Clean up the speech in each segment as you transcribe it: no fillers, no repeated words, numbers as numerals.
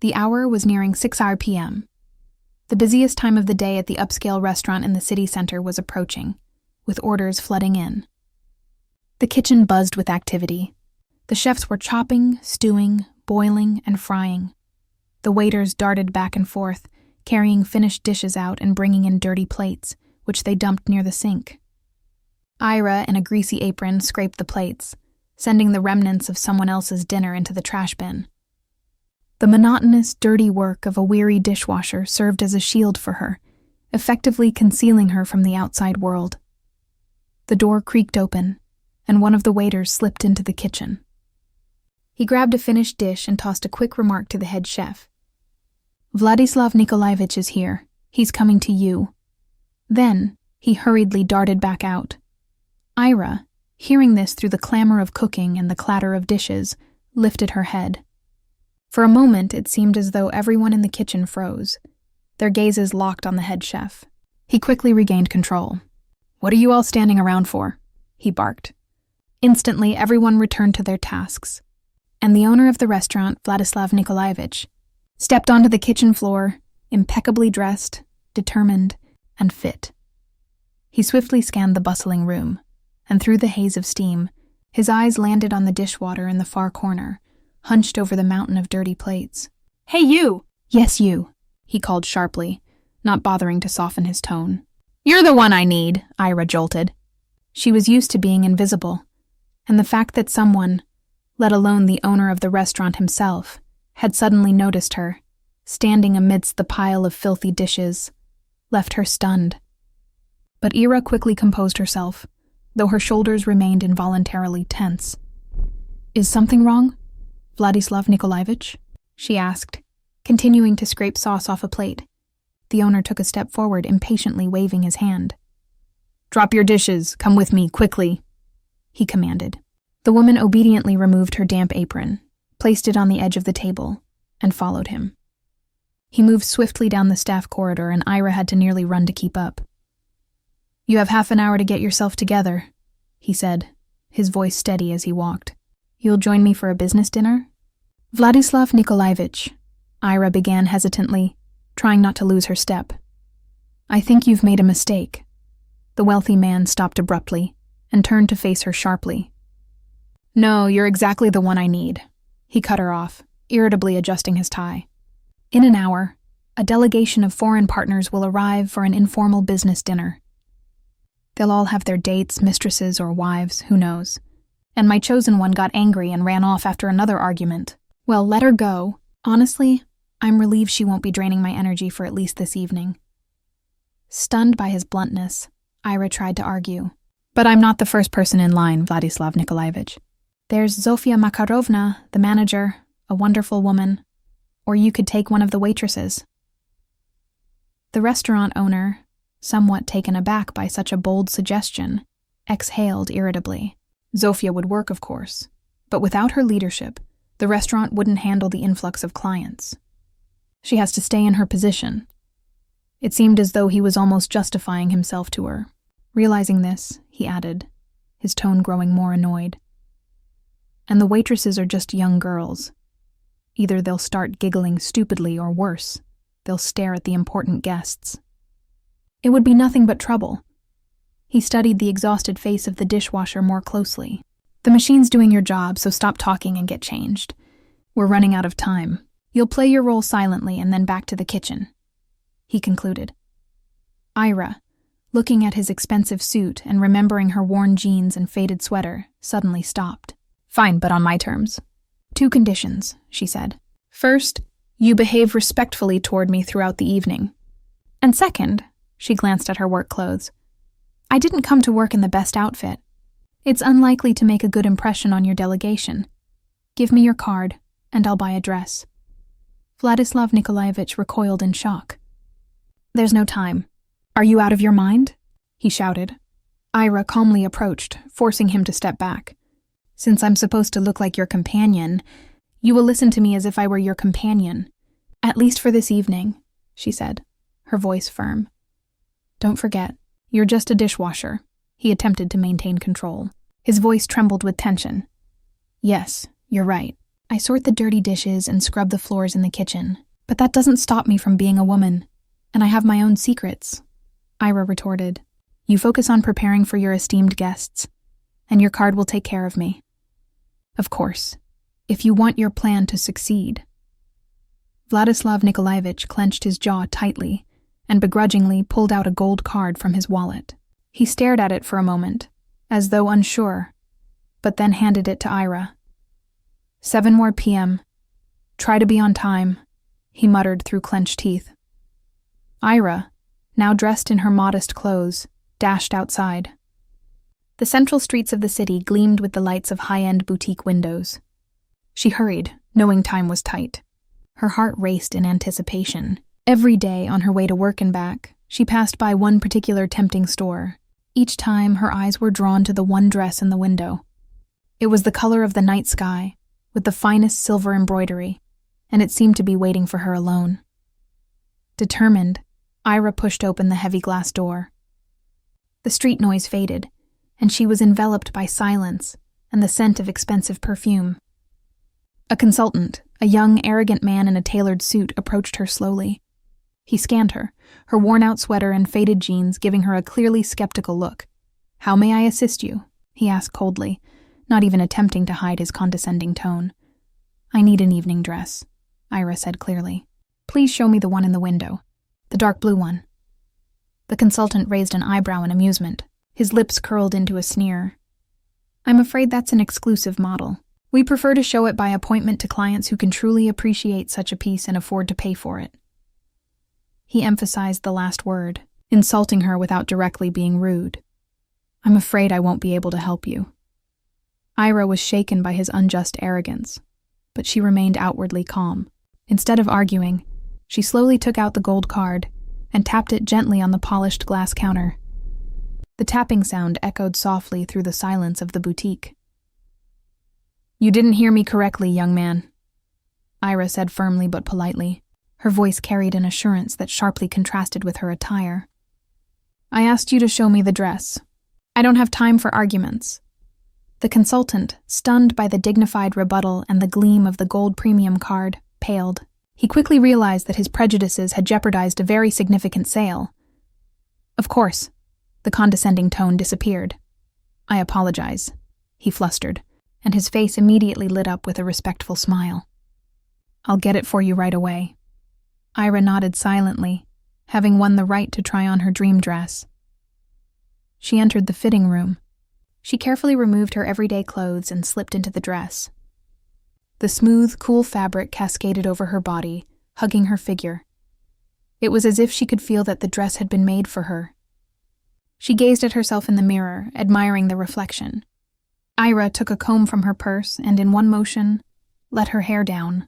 The hour was nearing 6 p.m. The busiest time of the day at the upscale restaurant in the city center was approaching, with orders flooding in. The kitchen buzzed with activity. The chefs were chopping, stewing, boiling, and frying. The waiters darted back and forth, carrying finished dishes out and bringing in dirty plates, which they dumped near the sink. Ira, in a greasy apron, scraped the plates, sending the remnants of someone else's dinner into the trash bin. The monotonous, dirty work of a weary dishwasher served as a shield for her, effectively concealing her from the outside world. The door creaked open, and one of the waiters slipped into the kitchen. He grabbed a finished dish and tossed a quick remark to the head chef. "Vladislav Nikolaevich is here. He's coming to you." Then, he hurriedly darted back out. Ira, hearing this through the clamor of cooking and the clatter of dishes, lifted her head. For a moment, it seemed as though everyone in the kitchen froze, their gazes locked on the head chef. He quickly regained control. "What are you all standing around for?" he barked. Instantly, everyone returned to their tasks, and the owner of the restaurant, Vladislav Nikolaevich, stepped onto the kitchen floor, impeccably dressed, determined, and fit. He swiftly scanned the bustling room, and through the haze of steam, his eyes landed on the dishwater in the far corner, hunched over the mountain of dirty plates. "Hey, you!" "Yes, you," he called sharply, not bothering to soften his tone. "You're the one I need," Ira jolted. She was used to being invisible, and the fact that someone, let alone the owner of the restaurant himself, had suddenly noticed her, standing amidst the pile of filthy dishes, left her stunned. But Ira quickly composed herself, though her shoulders remained involuntarily tense. "Is something wrong, Vladislav Nikolaevich?" she asked, continuing to scrape sauce off a plate. The owner took a step forward, impatiently waving his hand. "Drop your dishes, come with me, quickly," he commanded. The woman obediently removed her damp apron, placed it on the edge of the table, and followed him. He moved swiftly down the staff corridor, and Ira had to nearly run to keep up. "You have half an hour to get yourself together," he said, his voice steady as he walked. "You'll join me for a business dinner?" "Vladislav Nikolaevich," Ira began hesitantly, trying not to lose her step. "I think you've made a mistake." The wealthy man stopped abruptly and turned to face her sharply. "No, you're exactly the one I need," he cut her off, irritably adjusting his tie. "In an hour, a delegation of foreign partners will arrive for an informal business dinner. They'll all have their dates, mistresses, or wives, who knows. And my chosen one got angry and ran off after another argument. Well, let her go. Honestly, I'm relieved she won't be draining my energy for at least this evening." Stunned by his bluntness, Ira tried to argue. "But I'm not the first person in line, Vladislav Nikolaevich. There's Zofia Makarovna, the manager, a wonderful woman. Or you could take one of the waitresses." The restaurant owner, somewhat taken aback by such a bold suggestion, exhaled irritably. Zofia would work, of course, but without her leadership, the restaurant wouldn't handle the influx of clients. She has to stay in her position. It seemed as though he was almost justifying himself to her. Realizing this, he added, his tone growing more annoyed. "And the waitresses are just young girls. Either they'll start giggling stupidly or worse, they'll stare at the important guests. It would be nothing but trouble." He studied the exhausted face of the dishwasher more closely. "The machine's doing your job, so stop talking and get changed. We're running out of time. You'll play your role silently and then back to the kitchen," he concluded. Ira, looking at his expensive suit and remembering her worn jeans and faded sweater, suddenly stopped. "Fine, but on my terms. 2 conditions," she said. "First, you behave respectfully toward me throughout the evening. And second," she glanced at her work clothes, "I didn't come to work in the best outfit. It's unlikely to make a good impression on your delegation. Give me your card, and I'll buy a dress." Vladislav Nikolaevich recoiled in shock. "There's no time. Are you out of your mind?" he shouted. Ira calmly approached, forcing him to step back. "Since I'm supposed to look like your companion, you will listen to me as if I were your companion. At least for this evening," she said, her voice firm. "Don't forget, you're just a dishwasher." He attempted to maintain control. His voice trembled with tension. "Yes, you're right. I sort the dirty dishes and scrub the floors in the kitchen, but that doesn't stop me from being a woman, and I have my own secrets, Ira retorted. You focus on preparing for your esteemed guests, and your card will take care of me. Of course, if you want your plan to succeed. Vladislav Nikolaevich clenched his jaw tightly and begrudgingly pulled out a gold card from his wallet. He stared at it for a moment, as though unsure, but then handed it to Ira. 7 more p.m. Try to be on time, he muttered through clenched teeth. Ira, now dressed in her modest clothes, dashed outside. The central streets of the city gleamed with the lights of high-end boutique windows. She hurried, knowing time was tight. Her heart raced in anticipation. Every day on her way to work and back, she passed by one particular tempting store. Each time, her eyes were drawn to the one dress in the window. It was the color of the night sky, with the finest silver embroidery, and it seemed to be waiting for her alone. Determined, Ira pushed open the heavy glass door. The street noise faded, and she was enveloped by silence and the scent of expensive perfume. A consultant, a young, arrogant man in a tailored suit, approached her slowly. He scanned her, her worn-out sweater and faded jeans giving her a clearly skeptical look. "How may I assist you?" he asked coldly, not even attempting to hide his condescending tone. "I need an evening dress," Ira said clearly. "Please show me the one in the window, the dark blue one." The consultant raised an eyebrow in amusement. His lips curled into a sneer. "I'm afraid that's an exclusive model. We prefer to show it by appointment to clients who can truly appreciate such a piece and afford to pay for it." He emphasized the last word, insulting her without directly being rude. "I'm afraid I won't be able to help you." Ira was shaken by his unjust arrogance, but she remained outwardly calm. Instead of arguing, she slowly took out the gold card and tapped it gently on the polished glass counter. The tapping sound echoed softly through the silence of the boutique. "You didn't hear me correctly, young man," Ira said firmly but politely. Her voice carried an assurance that sharply contrasted with her attire. "I asked you to show me the dress. I don't have time for arguments." The consultant, stunned by the dignified rebuttal and the gleam of the gold premium card, paled. He quickly realized that his prejudices had jeopardized a very significant sale. "Of course." The condescending tone disappeared. "I apologize," he flustered, and his face immediately lit up with a respectful smile. "I'll get it for you right away." Ira nodded silently, having won the right to try on her dream dress. She entered the fitting room. She carefully removed her everyday clothes and slipped into the dress. The smooth, cool fabric cascaded over her body, hugging her figure. It was as if she could feel that the dress had been made for her. She gazed at herself in the mirror, admiring the reflection. Ira took a comb from her purse and, in one motion, let her hair down,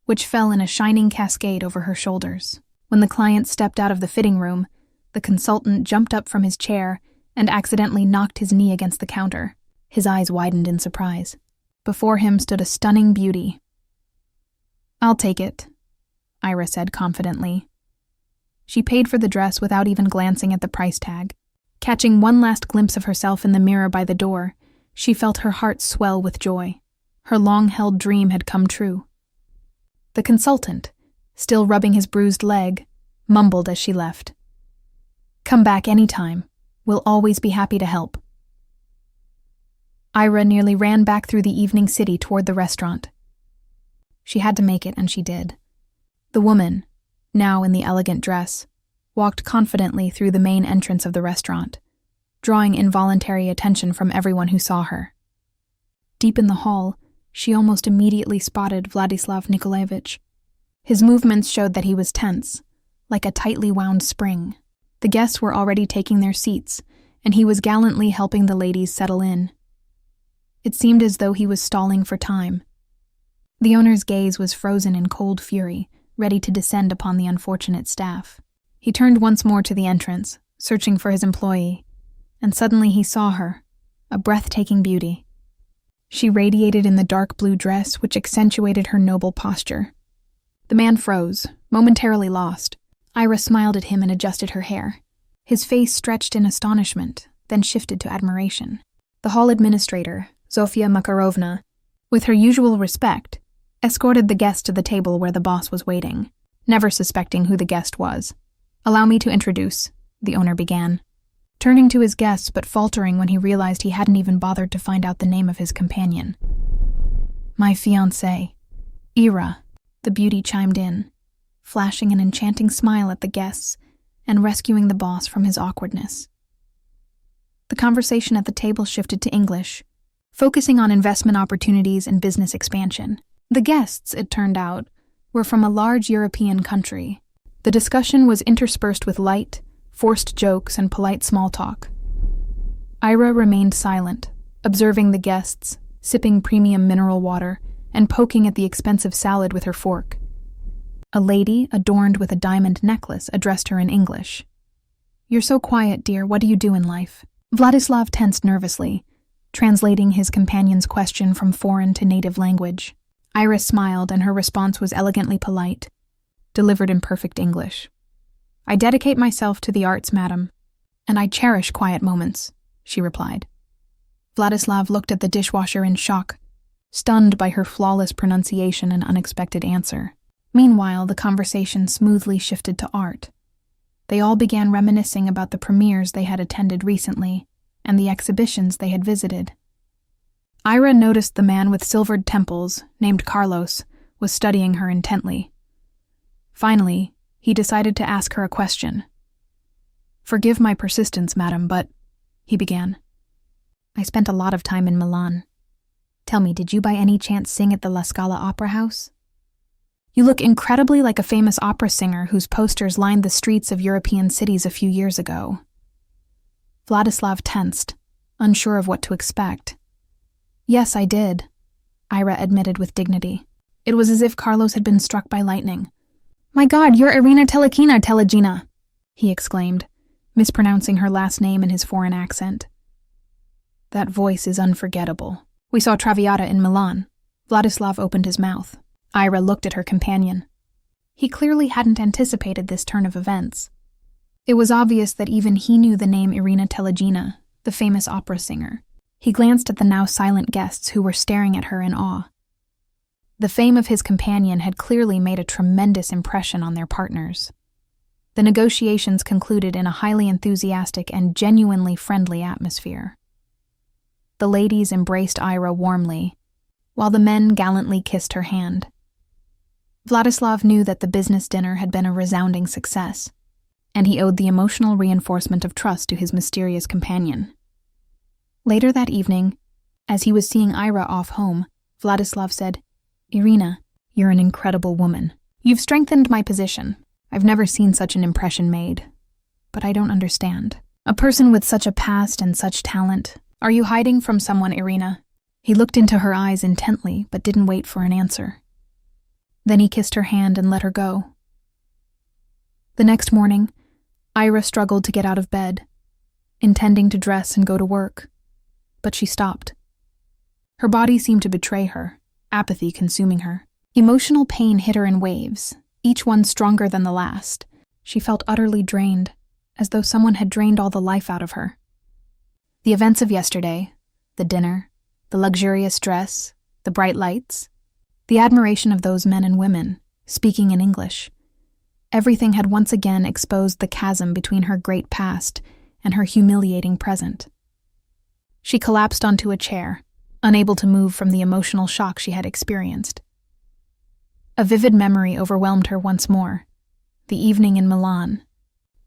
which fell in a shining cascade over her shoulders. When the client stepped out of the fitting room, the consultant jumped up from his chair and accidentally knocked his knee against the counter. His eyes widened in surprise. Before him stood a stunning beauty. "I'll take it," Ira said confidently. She paid for the dress without even glancing at the price tag. Catching one last glimpse of herself in the mirror by the door, she felt her heart swell with joy. Her long-held dream had come true. The consultant, still rubbing his bruised leg, mumbled as she left. "Come back any time. We'll always be happy to help." Ira nearly ran back through the evening city toward the restaurant. She had to make it, and she did. The woman, now in the elegant dress, walked confidently through the main entrance of the restaurant, drawing involuntary attention from everyone who saw her. Deep in the hall, she almost immediately spotted Vladislav Nikolaevich. His movements showed that he was tense, like a tightly wound spring. The guests were already taking their seats, and he was gallantly helping the ladies settle in. It seemed as though he was stalling for time. The owner's gaze was frozen in cold fury, ready to descend upon the unfortunate staff. He turned once more to the entrance, searching for his employee, and suddenly he saw her, a breathtaking beauty. She radiated in the dark blue dress which accentuated her noble posture. The man froze, momentarily lost. Ira smiled at him and adjusted her hair. His face stretched in astonishment, then shifted to admiration. The hall administrator, Zofia Makarovna, with her usual respect, escorted the guest to the table where the boss was waiting, never suspecting who the guest was. "Allow me to introduce," the owner began, turning to his guests but faltering when he realized he hadn't even bothered to find out the name of his companion. "My fiancée, Ira," the beauty chimed in, flashing an enchanting smile at the guests and rescuing the boss from his awkwardness. The conversation at the table shifted to English, focusing on investment opportunities and business expansion. The guests, it turned out, were from a large European country. The discussion was interspersed with light, forced jokes and polite small talk. Ira remained silent, observing the guests, sipping premium mineral water, and poking at the expensive salad with her fork. A lady, adorned with a diamond necklace, addressed her in English. "You're so quiet, dear. What do you do in life?" Vladislav tensed nervously, translating his companion's question from foreign to native language. Ira smiled, and her response was elegantly polite, delivered in perfect English. "I dedicate myself to the arts, madam, and I cherish quiet moments," she replied. Vladislav looked at the dishwasher in shock, stunned by her flawless pronunciation and unexpected answer. Meanwhile, the conversation smoothly shifted to art. They all began reminiscing about the premieres they had attended recently and the exhibitions they had visited. Ira noticed the man with silvered temples, named Carlos, was studying her intently. Finally, he decided to ask her a question. "Forgive my persistence, madam, but," he began. "I spent a lot of time in Milan. Tell me, did you by any chance sing at the La Scala Opera House? You look incredibly like a famous opera singer whose posters lined the streets of European cities a few years ago." Vladislav tensed, unsure of what to expect. "Yes, I did," Ira admitted with dignity. It was as if Carlos had been struck by lightning. "My God, you're Irina Telegina," he exclaimed, mispronouncing her last name in his foreign accent. "That voice is unforgettable. We saw Traviata in Milan." Vladislav opened his mouth. Ira looked at her companion. He clearly hadn't anticipated this turn of events. It was obvious that even he knew the name Irina Telegina, the famous opera singer. He glanced at the now silent guests who were staring at her in awe. The fame of his companion had clearly made a tremendous impression on their partners. The negotiations concluded in a highly enthusiastic and genuinely friendly atmosphere. The ladies embraced Ira warmly, while the men gallantly kissed her hand. Vladislav knew that the business dinner had been a resounding success, and he owed the emotional reinforcement of trust to his mysterious companion. Later that evening, as he was seeing Ira off home, Vladislav said, "Irina, you're an incredible woman. You've strengthened my position. I've never seen such an impression made. But I don't understand. A person with such a past and such talent. Are you hiding from someone, Irina?" He looked into her eyes intently, but didn't wait for an answer. Then he kissed her hand and let her go. The next morning, Ira struggled to get out of bed, intending to dress and go to work. But she stopped. Her body seemed to betray her, apathy consuming her. Emotional pain hit her in waves, each one stronger than the last. She felt utterly drained, as though someone had drained all the life out of her. The events of yesterday, the dinner, the luxurious dress, the bright lights, the admiration of those men and women, speaking in English. Everything had once again exposed the chasm between her great past and her humiliating present. She collapsed onto a chair, unable to move from the emotional shock she had experienced. A vivid memory overwhelmed her once more, the evening in Milan,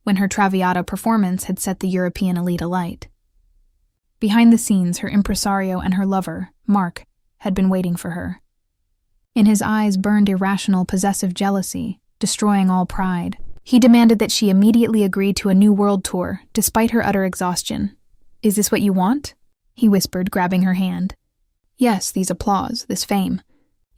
when her Traviata performance had set the European elite alight. Behind the scenes, her impresario and her lover, Mark, had been waiting for her. In his eyes burned irrational, possessive jealousy, destroying all pride. He demanded that she immediately agree to a new world tour, despite her utter exhaustion. "Is this what you want?" he whispered, grabbing her hand. "Yes, these applause, this fame.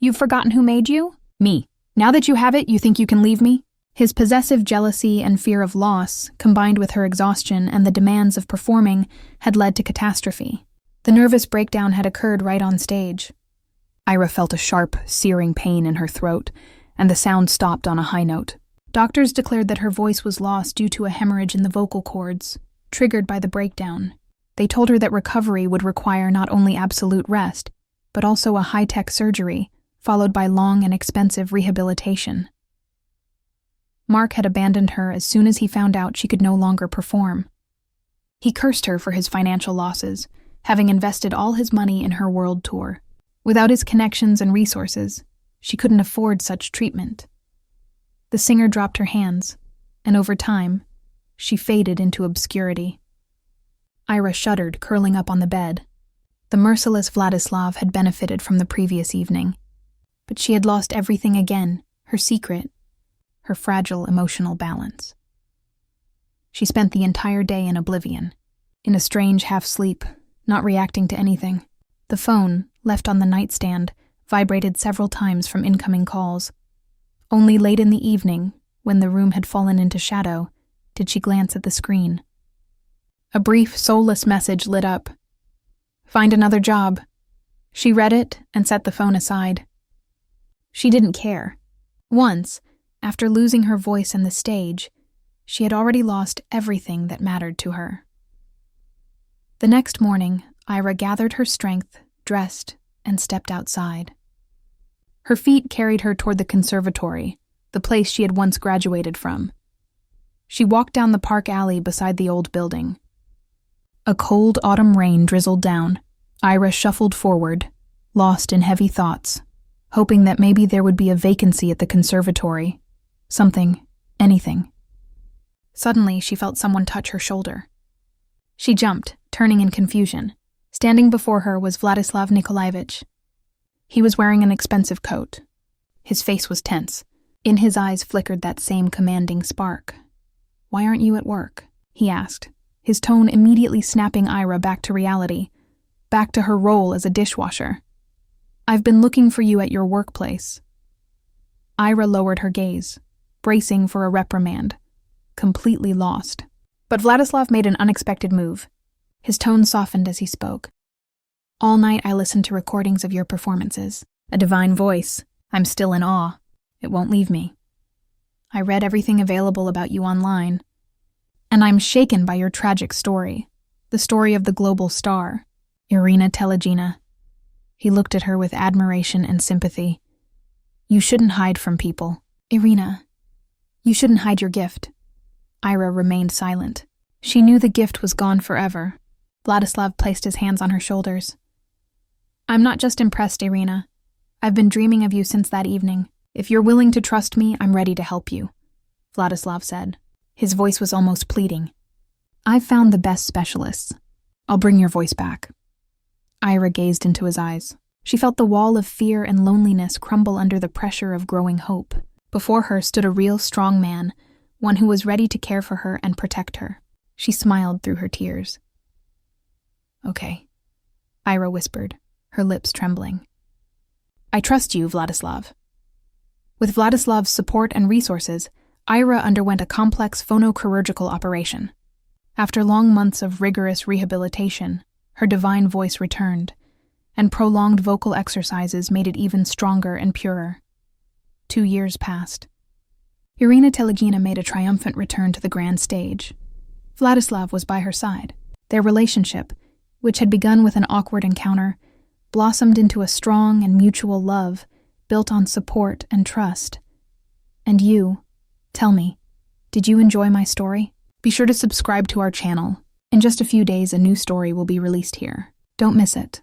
You've forgotten who made you? Me. Now that you have it, you think you can leave me?" His possessive jealousy and fear of loss, combined with her exhaustion and the demands of performing, had led to catastrophe. The nervous breakdown had occurred right on stage. Ira felt a sharp, searing pain in her throat, and the sound stopped on a high note. Doctors declared that her voice was lost due to a hemorrhage in the vocal cords, triggered by the breakdown. They told her that recovery would require not only absolute rest, but also a high-tech surgery, followed by long and expensive rehabilitation. Mark had abandoned her as soon as he found out she could no longer perform. He cursed her for his financial losses, having invested all his money in her world tour. Without his connections and resources, she couldn't afford such treatment. The singer dropped her hands, and over time, she faded into obscurity. Ira shuddered, curling up on the bed. The merciless Vladislav had benefited from the previous evening, but she had lost everything again, her secret, her fragile emotional balance. She spent the entire day in oblivion, in a strange half-sleep, not reacting to anything. The phone, left on the nightstand, vibrated several times from incoming calls. Only late in the evening, when the room had fallen into shadow, did she glance at the screen. A brief, soulless message lit up. "Find another job." She read it and set the phone aside. She didn't care. Once, after losing her voice and the stage, she had already lost everything that mattered to her. The next morning, Ira gathered her strength, dressed, and stepped outside. Her feet carried her toward the conservatory, the place she had once graduated from. She walked down the park alley beside the old building. A cold autumn rain drizzled down. Ira shuffled forward, lost in heavy thoughts, hoping that maybe there would be a vacancy at the conservatory. Something, anything. Suddenly, she felt someone touch her shoulder. She jumped, turning in confusion. Standing before her was Vladislav Nikolaevich. He was wearing an expensive coat. His face was tense. In his eyes flickered that same commanding spark. "Why aren't you at work?" he asked, his tone immediately snapping Ira back to reality, back to her role as a dishwasher. "I've been looking for you at your workplace." Ira lowered her gaze, bracing for a reprimand, completely lost. But Vladislav made an unexpected move. His tone softened as he spoke. "All night I listened to recordings of your performances. A divine voice. I'm still in awe. It won't leave me. I read everything available about you online. And I'm shaken by your tragic story. The story of the global star, Irina Telegina." He looked at her with admiration and sympathy. "You shouldn't hide from people. Irina, you shouldn't hide your gift." Ira remained silent. She knew the gift was gone forever. Vladislav placed his hands on her shoulders. "I'm not just impressed, Irina. I've been dreaming of you since that evening. If you're willing to trust me, I'm ready to help you," Vladislav said. His voice was almost pleading. "I've found the best specialists. I'll bring your voice back." Ira gazed into his eyes. She felt the wall of fear and loneliness crumble under the pressure of growing hope. Before her stood a real strong man, one who was ready to care for her and protect her. She smiled through her tears. "Okay," Ira whispered, her lips trembling. "I trust you, Vladislav." With Vladislav's support and resources, Ira underwent a complex phonochirurgical operation. After long months of rigorous rehabilitation, her divine voice returned, and prolonged vocal exercises made it even stronger and purer. 2 years passed. Irina Telegina made a triumphant return to the grand stage. Vladislav was by her side. Their relationship, which had begun with an awkward encounter, blossomed into a strong and mutual love built on support and trust. And you, tell me, did you enjoy my story? Be sure to subscribe to our channel. In just a few days, a new story will be released here. Don't miss it.